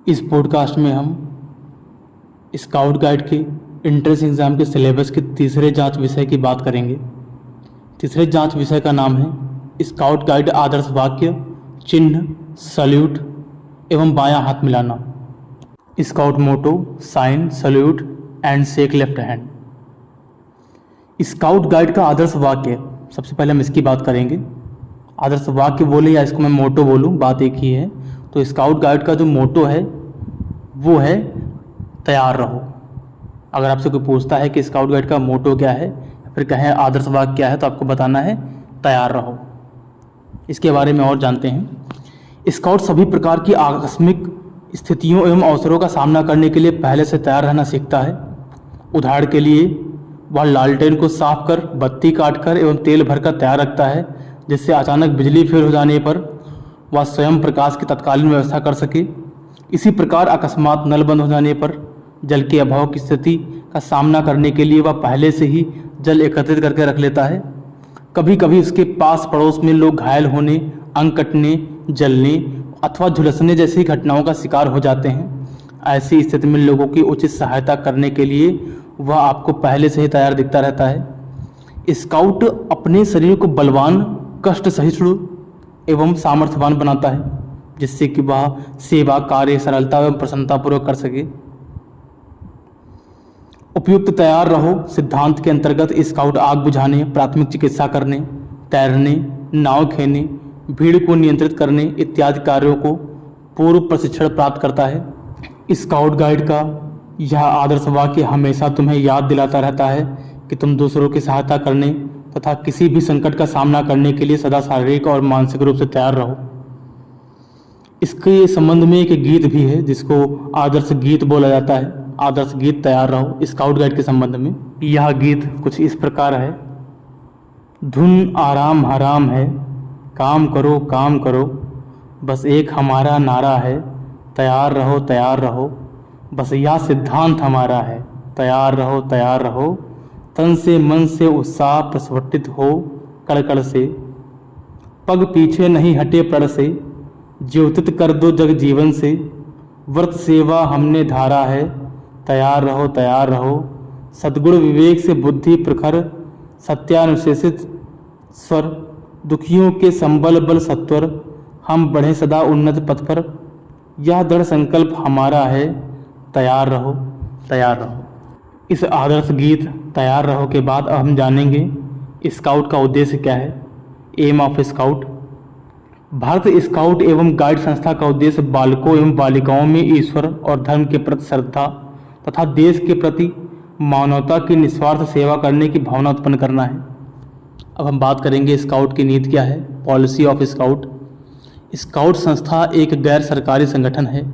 इस पॉडकास्ट में हम स्काउट गाइड के एंट्रेंस एग्ज़ाम के सिलेबस के तीसरे जांच विषय की बात करेंगे। तीसरे जांच विषय का नाम है स्काउट गाइड आदर्श वाक्य, चिन्ह, सल्यूट एवं बायां हाथ मिलाना। Scout motto, sign, salute and shake left hand. Scout guide का आदर्श वाक्य, सबसे पहले हम इसकी बात करेंगे। आदर्श वाक्य बोले या इसको मैं मोटो बोलूं, बात एक ही है। तो स्काउट गाइड का जो मोटो है वो है तैयार रहो। अगर आपसे कोई पूछता है कि स्काउट गाइड का मोटो क्या है, फिर कहें आदर्श वाक्य क्या है, तो आपको बताना है तैयार रहो। इसके बारे में और जानते हैं। स्काउट सभी प्रकार की आकस्मिक स्थितियों एवं अवसरों का सामना करने के लिए पहले से तैयार रहना सीखता है। उदाहरण के लिए वह लालटेन को साफ कर, बत्ती काट कर एवं तेल भरकर तैयार रखता है, जिससे अचानक बिजली फेल हो जाने पर वह स्वयं प्रकाश की तत्कालीन व्यवस्था कर सके। इसी प्रकार अकस्मात नल बंद हो जाने पर जल के अभाव की स्थिति का सामना करने के लिए वह पहले से ही जल एकत्रित करके रख लेता है। कभी कभी उसके पास पड़ोस में लोग घायल होने, अंग कटने, जलने अथवा झुलसने जैसी घटनाओं का शिकार हो जाते हैं। ऐसी स्थिति में लोगों की उचित सहायता करने के लिए वह आपको पहले से ही तैयार दिखता रहता है। स्काउट अपने शरीर को बलवान, कष्ट सहिष्णु एवं सामर्थ्यवान बनाता है, जिससे कि वह सेवा कार्य सरलता एवं प्रसन्नतापूर्वक कर सके। उपयुक्त तैयार रहो सिद्धांत के अंतर्गत स्काउट आग बुझाने, प्राथमिक चिकित्सा करने, तैरने, नाव खेने, भीड़ को नियंत्रित करने इत्यादि कार्यों को पूर्व प्रशिक्षण प्राप्त करता है। स्काउट गाइड का यह आदर्श वाक्य हमेशा तुम्हें याद दिलाता रहता है कि तुम दूसरों की सहायता करने तथा किसी भी संकट का सामना करने के लिए सदा शारीरिक और मानसिक रूप से तैयार रहो। इसके संबंध में एक गीत भी है जिसको आदर्श गीत बोला जाता है। आदर्श गीत तैयार रहो स्काउट गाइड के संबंध में। यह गीत कुछ इस प्रकार है। धुन आराम हराम है, काम करो, बस एक हमारा नारा है, तैयार रहो, बस यह सिद्धांत हमारा है, तैयार रहो, तन से मन से उत्साह प्रस्फुटित हो कड़कड़ से, पग पीछे नहीं हटे प्रण से, ज्योतित कर दो जग जीवन से, व्रत सेवा हमने धारा है, तैयार रहो, सद्गुण विवेक से बुद्धि प्रखर, सत्यानुशेषित स्वर, दुखियों के संबल बल सत्वर, हम बढ़े सदा उन्नत पथ पर, यह दृढ़ संकल्प हमारा है, तैयार रहो। इस आदर्श गीत तैयार रहो के बाद अब हम जानेंगे स्काउट का उद्देश्य क्या है। Aim of scout. Bharat scout एवं गाइड संस्था का उद्देश्य बालकों एवं बालिकाओं में ईश्वर और धर्म के प्रति श्रद्धा तथा देश के प्रति मानवता की निस्वार्थ सेवा करने की भावना उत्पन्न करना है। अब हम बात करेंगे स्काउट की नीति क्या है। Policy of scout. स्काउट संस्था एक गैर सरकारी संगठन है।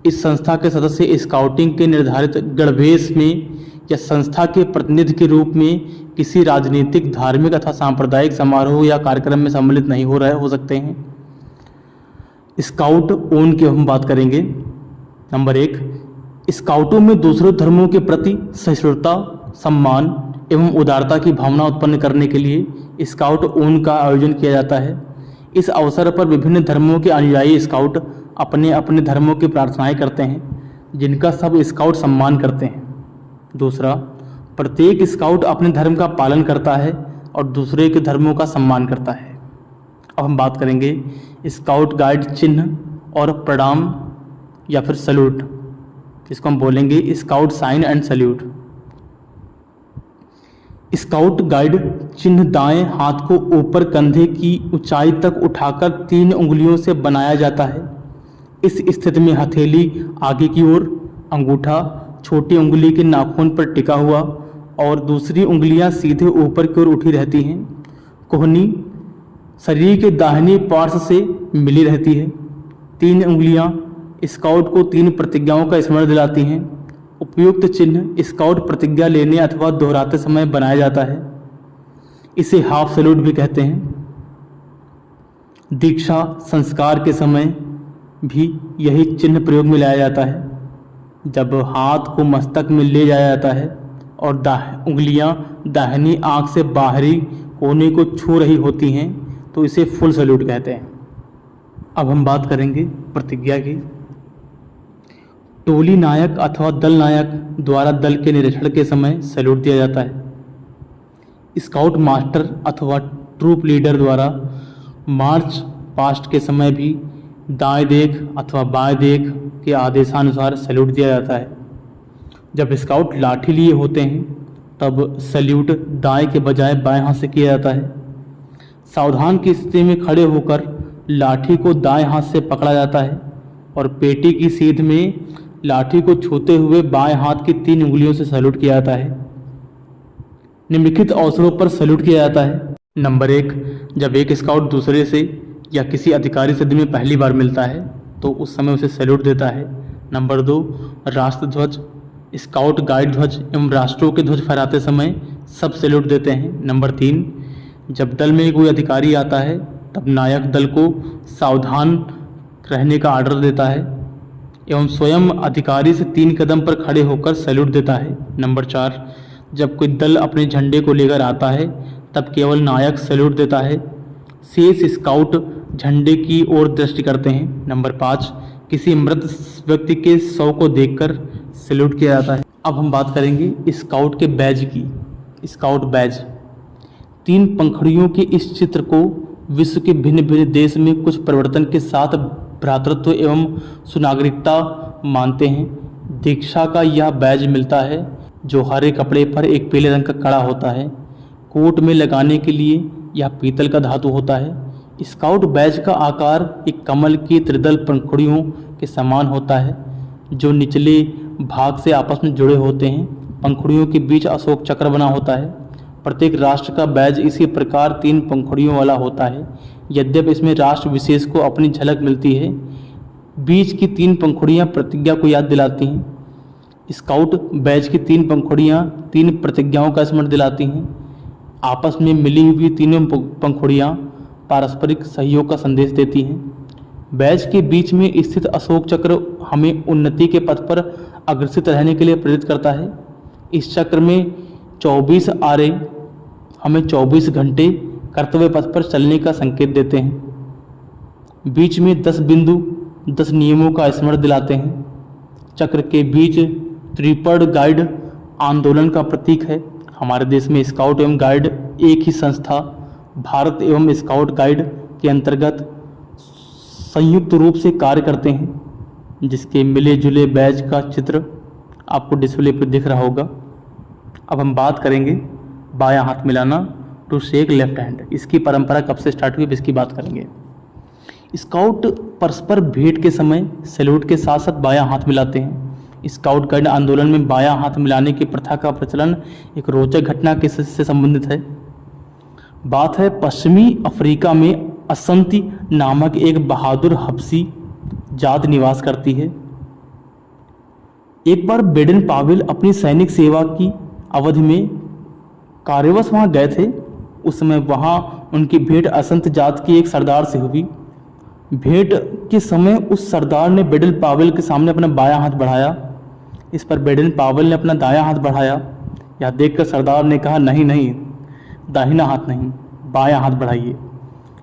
इस संस्था के सदस्य स्काउटिंग के निर्धारित गणवेश में या संस्था के प्रतिनिधि के रूप में किसी राजनीतिक, धार्मिक अथवा सांप्रदायिक समारोह या कार्यक्रम में सम्मिलित नहीं हो सकते हैं। स्काउट ओन की हम बात करेंगे। नंबर 1, स्काउटों में दूसरे धर्मों के प्रति सहिष्णुता, सम्मान एवं उदारता की भावना उत्पन्न करने के लिए स्काउट ओन का आयोजन किया जाता है। इस अवसर पर विभिन्न धर्मों के अनुयायी स्काउट अपने अपने धर्मों की प्रार्थनाएं करते हैं, जिनका सब स्काउट सम्मान करते हैं। दूसरा, प्रत्येक स्काउट अपने धर्म का पालन करता है और दूसरे के धर्मों का सम्मान करता है। अब हम बात करेंगे स्काउट गाइड चिन्ह और प्रणाम या फिर सल्यूट, जिसको हम बोलेंगे scout sign and salute. Scout guide चिन्ह दाएं हाथ को ऊपर कंधे की ऊंचाई तक उठाकर 3 उंगलियों से बनाया जाता है। इस स्थिति में हथेली आगे की ओर, अंगूठा छोटी उंगली के नाखून पर टिका हुआ और दूसरी उंगलियां सीधे ऊपर की ओर उठी रहती हैं। कोहनी शरीर के दाहिनी पार्श्व से मिली रहती है। 3 उंगलियां स्काउट को 3 प्रतिज्ञाओं का स्मरण दिलाती हैं। उपयुक्त चिन्ह स्काउट प्रतिज्ञा लेने अथवा दोहराते समय बनाया जाता है। इसे हाफ सैल्यूट भी कहते हैं। दीक्षा संस्कार के समय भी यही चिन्ह प्रयोग में लाया जाता है। जब हाथ को मस्तक में ले जाया जाता है और उंगलियां दाहिनी आंख से बाहरी कोने को छू रही होती हैं तो इसे फुल सैल्यूट कहते हैं। अब हम बात करेंगे प्रतिज्ञा की। टोली नायक अथवा दल नायक द्वारा दल के निरीक्षण के समय सैल्यूट दिया जाता है। स्काउट मास्टर अथवा ट्रूप लीडर द्वारा मार्च पास्ट के समय भी दाएं देख अथवा बाएं देख के आदेशानुसार सैल्यूट दिया जाता है। जब स्काउट लाठी लिए होते हैं तब सैल्यूट दाएं के बजाय बाएं हाथ से किया जाता है। सावधान की स्थिति में खड़े होकर लाठी को दाएं हाथ से पकड़ा जाता है और पेटी की सीध में लाठी को छूते हुए बाएं हाथ की 3 उंगलियों से सैल्यूट किया जाता है। निम्नलिखित अवसरों पर सैल्यूट किया जाता है। नंबर 1, जब एक स्काउट दूसरे से या किसी अधिकारी से दिन में पहली बार मिलता है तो उस समय उसे सैल्यूट देता है। नंबर 2, राष्ट्रध्वज, स्काउट गाइड ध्वज एवं राष्ट्रों के ध्वज फहराते समय सब सैल्यूट देते हैं। नंबर 3, जब दल में कोई अधिकारी आता है तब नायक दल को सावधान रहने का आर्डर देता है एवं स्वयं अधिकारी से 3 कदम पर खड़े होकर सैल्यूट देता है। नंबर 4, जब कोई दल अपने झंडे को लेकर आता है तब केवल नायक सैल्यूट देता है, शेष स्काउट झंडे की ओर दृष्टि करते हैं। नंबर 5, किसी मृत व्यक्ति के शव को देखकर सैल्यूट किया जाता है। अब हम बात करेंगे स्काउट के बैज की। स्काउट बैज 3 पंखुड़ियों के इस चित्र को विश्व के भिन्न भिन्न देश में कुछ परिवर्तन के साथ भ्रातृत्व एवं सुनागरिकता मानते हैं। दीक्षा का यह बैज मिलता है जो हरे कपड़े पर एक पीले रंग का कड़ा होता है। कोट में लगाने के लिए यह पीतल का धातु होता है। स्काउट बैज का आकार एक कमल की त्रिदल पंखुड़ियों के समान होता है जो निचले भाग से आपस में जुड़े होते हैं। पंखुड़ियों के बीच अशोक चक्र बना होता है। प्रत्येक राष्ट्र का बैज इसी प्रकार 3 पंखुड़ियों वाला होता है। यद्यपि इसमें राष्ट्र विशेष को अपनी झलक मिलती है। बीच की 3 पंखुड़ियाँ प्रतिज्ञा को याद दिलाती हैं। स्काउट बैज की 3 पंखुड़ियाँ 3 प्रतिज्ञाओं का स्मरण दिलाती हैं। आपस में मिली हुई तीनों पंखुड़ियाँ पारस्परिक सहयोग का संदेश देती हैं। बैज के बीच में स्थित अशोक चक्र हमें उन्नति के पथ पर अग्रसित रहने के लिए प्रेरित करता है। इस चक्र में 24 आरे हमें 24 घंटे कर्तव्य पथ पर चलने का संकेत देते हैं। बीच में 10 बिंदु 10 नियमों का स्मरण दिलाते हैं। चक्र के बीच त्रिपड़ गाइड आंदोलन का प्रतीक है। हमारे देश में स्काउट एवं गाइड एक ही संस्था भारत एवं स्काउट गाइड के अंतर्गत संयुक्त रूप से कार्य करते हैं, जिसके मिले जुले बैज का चित्र आपको डिस्प्ले पर दिख रहा होगा। अब हम बात करेंगे बायां हाथ मिलाना, टू शेक लेफ्ट हैंड। इसकी परंपरा कब से स्टार्ट हुई इसकी बात करेंगे। स्काउट परस्पर भेंट के समय सैल्यूट के साथ साथ बायां हाथ मिलाते हैं। स्काउट गाइड आंदोलन में बायां हाथ मिलाने की प्रथा का प्रचलन एक रोचक घटना के से संबंधित है। बात है पश्चिमी अफ्रीका में असंती नामक एक बहादुर हबसी जात निवास करती है। एक बार बेडन पावेल अपनी सैनिक सेवा की अवधि में कार्यवश वहां गए थे। उस समय वहां उनकी भेंट असंत जात की एक सरदार से हुई। भेंट के समय उस सरदार ने बेडन पावेल के सामने अपना बायां हाथ बढ़ाया। इस पर बेडन पावेल ने अपना दायां हाथ बढ़ाया। यह देखकर सरदार ने कहा, नहीं नहीं, दाहिना हाथ नहीं, बायां हाथ बढ़ाइए।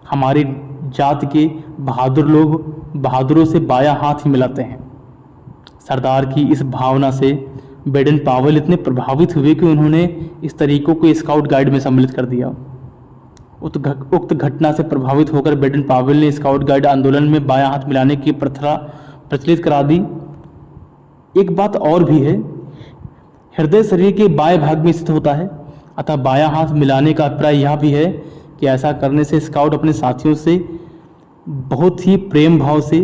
हमारी जात के बहादुर लोग बहादुरों से बायां हाथ ही मिलाते हैं। सरदार की इस भावना से बेडन पावेल इतने प्रभावित हुए कि उन्होंने इस तरीकों को स्काउट गाइड में सम्मिलित कर दिया। उक्त घटना से प्रभावित होकर बेडन पावेल ने स्काउट गाइड आंदोलन में बायां हाथ मिलाने की प्रथा प्रचलित करा दी। एक बात और भी है, हृदय शरीर के बाएं भाग में स्थित होता है, अतः बायां हाथ मिलाने का अभिप्राय यह भी है कि ऐसा करने से स्काउट अपने साथियों से बहुत ही प्रेम भाव से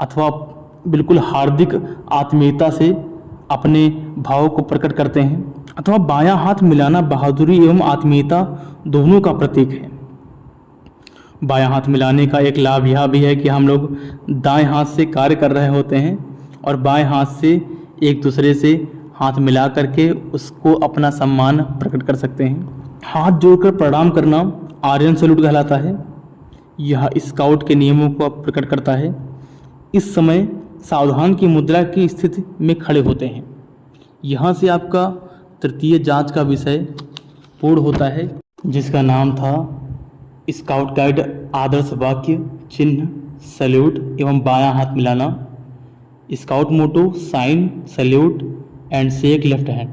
अथवा बिल्कुल हार्दिक आत्मीयता से अपने भावों को प्रकट करते हैं। अथवा बायां हाथ मिलाना बहादुरी एवं आत्मीयता दोनों का प्रतीक है। बायां हाथ मिलाने का एक लाभ यह भी है कि हम लोग दाएं हाथ से कार्य कर रहे होते हैं और बाएं हाथ से एक दूसरे से हाथ मिला करके उसको अपना सम्मान प्रकट कर सकते हैं। हाथ जोड़कर प्रणाम करना आर्यन सैल्यूट कहलाता है। यह स्काउट के नियमों को प्रकट करता है। इस समय सावधान की मुद्रा की स्थिति में खड़े होते हैं। यहाँ से आपका तृतीय जांच का विषय पूर्ण होता है, जिसका नाम था स्काउट गाइड आदर्श वाक्य, चिन्ह, सैल्यूट एवं बायां हाथ मिलाना। Scout motto sign salute and shake left hand.